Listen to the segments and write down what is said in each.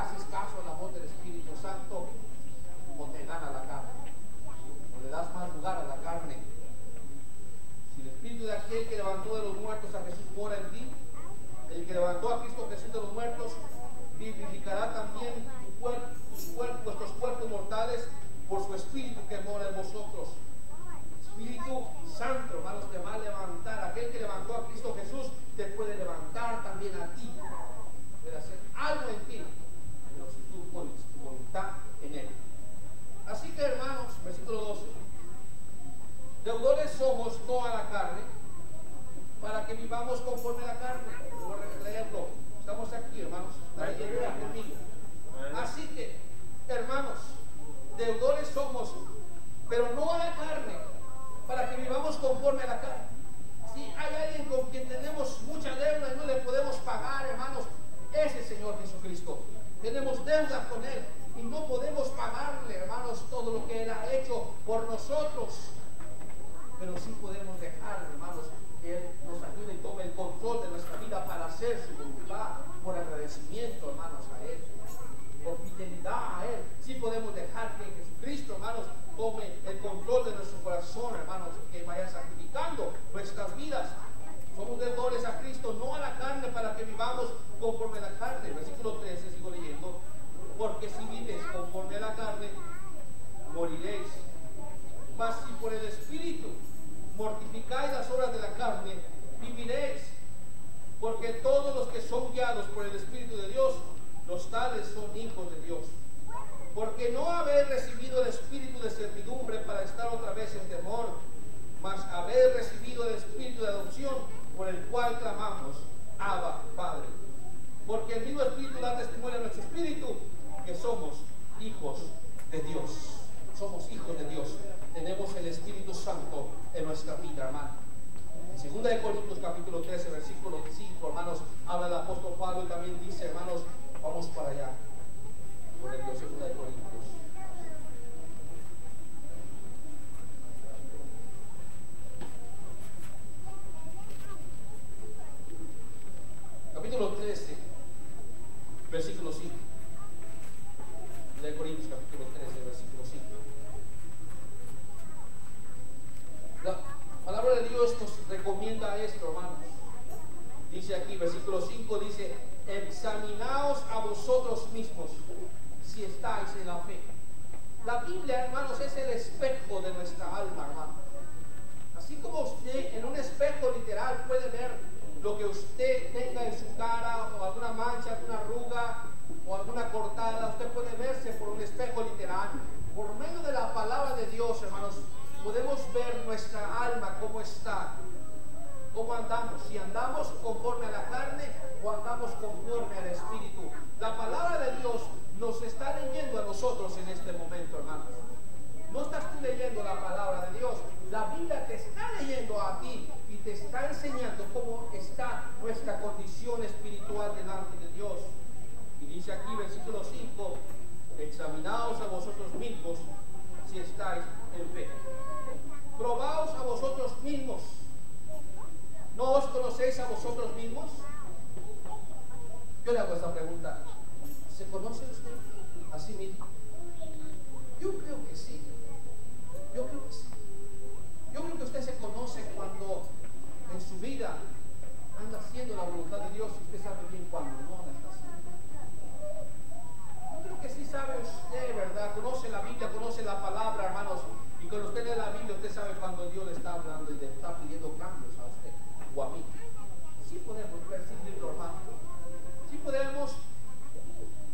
haces caso a la voz del Espíritu Santo o te gana la carne, o le das más lugar a la carne. Si el Espíritu de aquel que levantó de los muertos a Jesús mora en ti, el que levantó a Cristo Jesús de los muertos vivificará también vuestros cuerpos mortales por su Espíritu que mora en vosotros. Espíritu Santo, hermanos, te va a levantar. Aquel que levantó a Cristo Jesús te puede levantar también a ti. Puede hacer algo en ti, pero si tú pones tu voluntad en Él. Así que, hermanos, versículo 12. Deudores somos no a la carne, para que vivamos conforme a la carne. Voy a leerlo. Estamos aquí, hermanos. Está leyendo conmigo. Así que, hermanos, deudores somos, pero no a la carne, para que vivamos conforme a la carne. Si hay alguien con quien tenemos mucha deuda y no le podemos pagar, hermanos, es el Señor Jesucristo. Tenemos deuda con Él y no podemos pagarle, hermanos, todo lo que Él ha hecho por nosotros. Pero sí podemos dejar, hermanos, que Él nos ayude y tome el control de nuestra vida para hacer su voluntad, por agradecimiento, hermanos, a Él, por fidelidad a Él. Sí podemos dejar que Jesucristo, hermanos, tome el control de nuestro corazón, hermanos, que vaya sacrificando nuestras vidas. Somos deudores a Cristo, no a la carne, para que vivamos conforme a la carne. Versículo 13, sigo leyendo. Porque si vives conforme a la carne, moriréis. Mas si por el Espíritu mortificáis las obras de la carne, viviréis. Porque todos los que son guiados por el Espíritu de Dios, los tales son hijos de Dios. Porque no habéis recibido el espíritu de servidumbre para estar otra vez en temor, mas habéis recibido el espíritu de adopción, por el cual clamamos, Abba, Padre. Porque el mismo Espíritu da testimonio a nuestro espíritu que somos hijos de Dios. Somos hijos de Dios. Tenemos el Espíritu Santo en nuestra vida, hermano. En 2 Corintios capítulo 13, versículo 5, hermanos, habla el apóstol Pablo y también dice, hermanos, vamos para allá. Por el Dios, 2 Corintios. Capítulo 13, versículo 5. 2 Corintios capítulo 13, versículo 5. La palabra de Dios nos recomienda esto, hermanos. Dice aquí, versículo 5, dice, examinaos a vosotros mismos si estáis en la fe. La Biblia, hermanos, es el espejo de nuestra alma, hermanos. Así como usted en un espejo literal puede ver lo que usted tenga en su cara, o alguna mancha, alguna arruga, o alguna cortada, usted puede verse por un espejo literal. Por medio de la palabra de Dios, hermanos, podemos ver nuestra alma cómo está, cómo andamos, si andamos conforme a la carne o andamos conforme al Espíritu. La palabra de Dios nos está leyendo a nosotros en este momento, hermanos. No estás tú leyendo la palabra de Dios, la Biblia te está leyendo a ti y te está enseñando cómo está nuestra condición espiritual delante de Dios. Y dice aquí, versículo 5, examinaos a vosotros mismos si estáis en fe. Probaos a vosotros mismos. ¿No os conocéis a vosotros mismos? Yo le hago esta pregunta. ¿Se conoce usted a sí mismo? Yo creo que sí. Yo creo que sí. Yo creo que usted se conoce cuando en su vida anda haciendo la voluntad de Dios y usted sabe bien cuando no la está haciendo. Yo creo que sí sabe usted, ¿verdad? Conoce la Biblia, conoce la palabra, hermanos. Y cuando usted lee la Biblia, usted sabe cuando Dios le está hablando y le está pidiendo cambios a usted o a mí. Sí podemos percibirlo, hermano.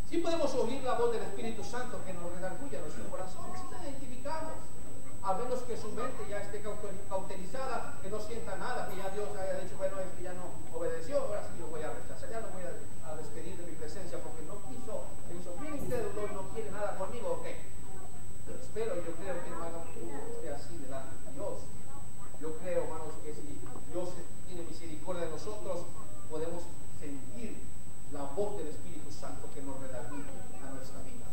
Sí podemos oír la voz del Espíritu Santo que nos redarguye a nuestro corazón. Sí la identificamos. A menos que su mente ya esté cauterizada, que no sienta nada, que ya Dios haya dicho, bueno, es que ya no obedeció, ahora sí lo voy a rechazar, ya no voy a despedir de mi presencia porque no quiso, me hizo bien usted, no quiere nada conmigo, ok. Pero espero, yo creo que, hermano, esté así delante de Dios. Yo creo, hermanos, que si Dios tiene misericordia de nosotros, podemos sentir la voz del Espíritu Santo que nos redarguye a nuestra vida.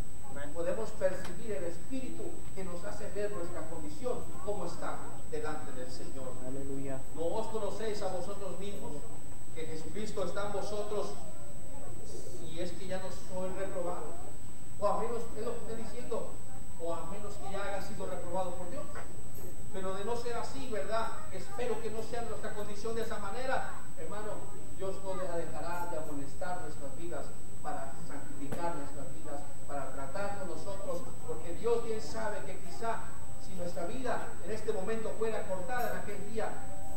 Podemos percibir el Espíritu que nos hace ver nuestra condición, cómo está delante del Señor. Aleluya. ¿No os conocéis a vosotros mismos que Jesucristo está en vosotros, y es que ya no soy reprobado? a menos, es lo que está diciendo, o a menos que ya haya sido reprobado por Dios. Pero de no ser así, ¿verdad? Espero que no sea nuestra condición de esa manera. Hermano, Dios no dejará de amonestar nuestras vidas para santificar nuestras vidas, para tratar con nosotros, porque Dios bien sabe que quizá si nuestra vida en este momento fuera cortada en aquel día,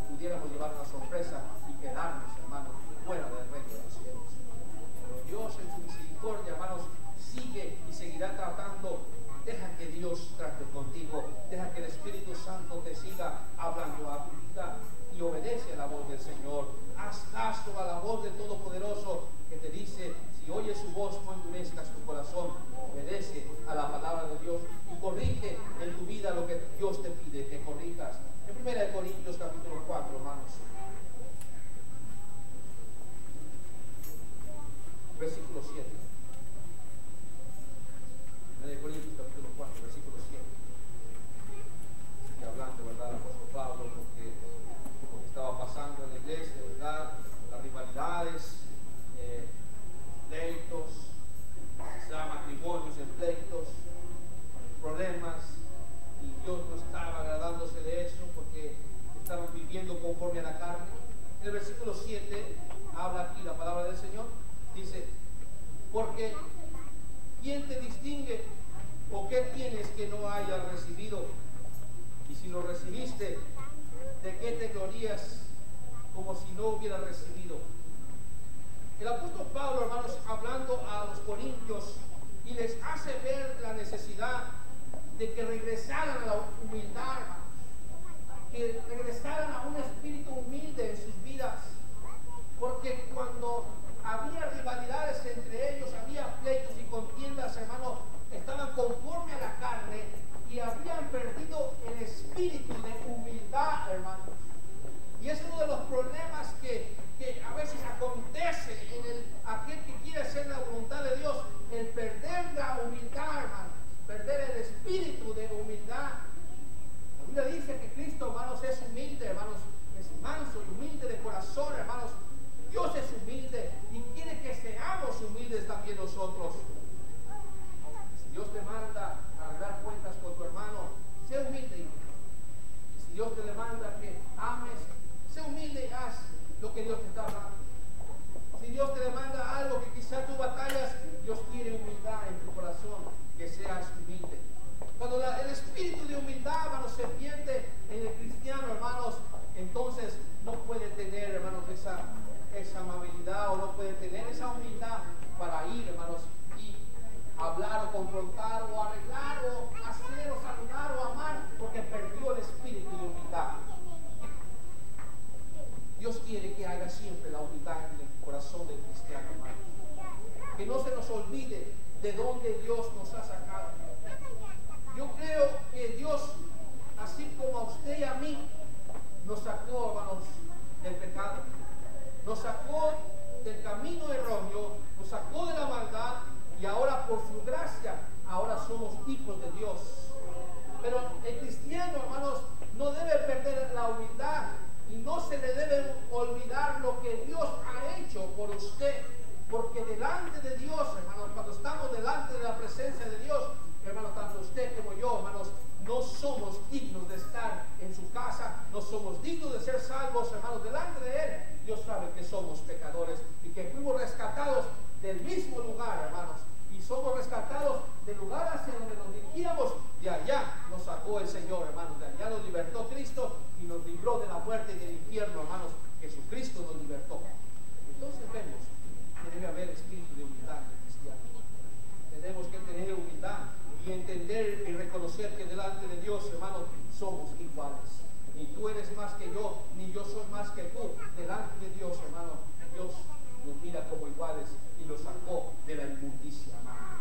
pudiéramos llevar una sorpresa y quedarnos, hermanos, fuera del reino de los cielos. Pero Dios en su misericordia, hermanos, sigue y seguirá tratando. Deja que Dios trate contigo, deja que el Espíritu Santo te siga hablando a tu vida y obedece a la voz del Señor. Haz caso a la voz del Todopoderoso que te dice, si oyes su voz, no endurezcas tu corazón. Obedece a la palabra de Dios y corrige en tu vida lo que Dios te pide que corrijas. En 1 Corintios capítulo 4, hermanos, versículo 7. 1 Corintios capítulo 4, versículo 7. Sigue hablando, ¿verdad? El apóstol Pablo, porque estaba pasando en la iglesia, ¿verdad? Las rivalidades, pleitos, quizá matrimonios en pleitos, problemas, y Dios no estaba agradándose de eso porque estaban viviendo conforme a la carne. En el versículo 7 habla aquí la palabra del Señor, dice, porque ¿quién te distingue o qué tienes que no hayas recibido? Y si lo recibiste, ¿de qué te glorías como si no hubieras recibido? El apóstol Pablo, hermanos, hablando a los corintios y les hace ver la necesidad de que regresaran a la humildad, que regresaran a un espíritu humilde en sus vidas, porque cuando había rivalidades entre ellos, había pleitos y contiendas, hermanos, estaban conforme a la carne y habían perdido el espíritu de humildad, hermanos. Y es uno de los problemas que a veces acontece en aquel que quiere hacer la voluntad de Dios, el perder la humildad, hermanos, perder el espíritu de humildad. La Biblia dice que Cristo, hermanos, es humilde, hermanos, es manso y humilde de corazón, hermanos. Dios es humilde y quiere que seamos humildes también nosotros. Si Dios te manda a arreglar cuentas con tu hermano, sé humilde. Si Dios te manda que ames, sé humilde y haz lo que Dios te está dando. Si Dios te demanda algo que quizá tú batallas, Dios quiere humildad en tu corazón, que seas humilde. Cuando el espíritu de humildad, hermanos, se pierde en el cristiano, hermanos, entonces no puede tener, hermanos, esa amabilidad, o no puede tener esa humildad para ir, hermanos, y hablar o confrontar o arreglar o hacer o saludar o amar, porque perdió el espíritu de humildad. Dios quiere que haya siempre la humildad en el corazón del cristiano, hermanos. Que no se nos olvide de dónde Dios nos ha sacado. Yo creo que Dios, así como a usted y a mí, nos sacó, hermanos, del pecado. Nos sacó del camino erróneo, nos sacó de la maldad y ahora por su gracia, ahora somos hijos de Dios. Pero el cristiano, hermanos, no debe perder la humildad y no se le debe olvidar lo que Dios ha hecho por usted. Porque delante de Dios, hermanos, cuando estamos delante de la presencia de Dios, hermanos, tanto usted como yo, hermanos, no somos dignos de estar en su casa, no somos dignos de ser salvos, hermanos, delante de Él. Dios sabe que somos pecadores y que fuimos rescatados del mismo lugar, hermanos, y somos rescatados del lugar hacia donde nos dirigíamos. De allá nos sacó el Señor, hermanos, de allá nos libertó Cristo y nos libró de la muerte y del infierno, hermanos. Jesucristo nos libertó. Entonces vemos que debe haber espíritu de humildad en el cristiano. Tenemos que tener humildad y entender y reconocer que delante de Dios, hermanos, somos iguales. Ni tú eres más que yo, ni yo soy más que tú. Delante de Dios, hermano, Dios nos mira como iguales y nos sacó de la inmundicia, hermano.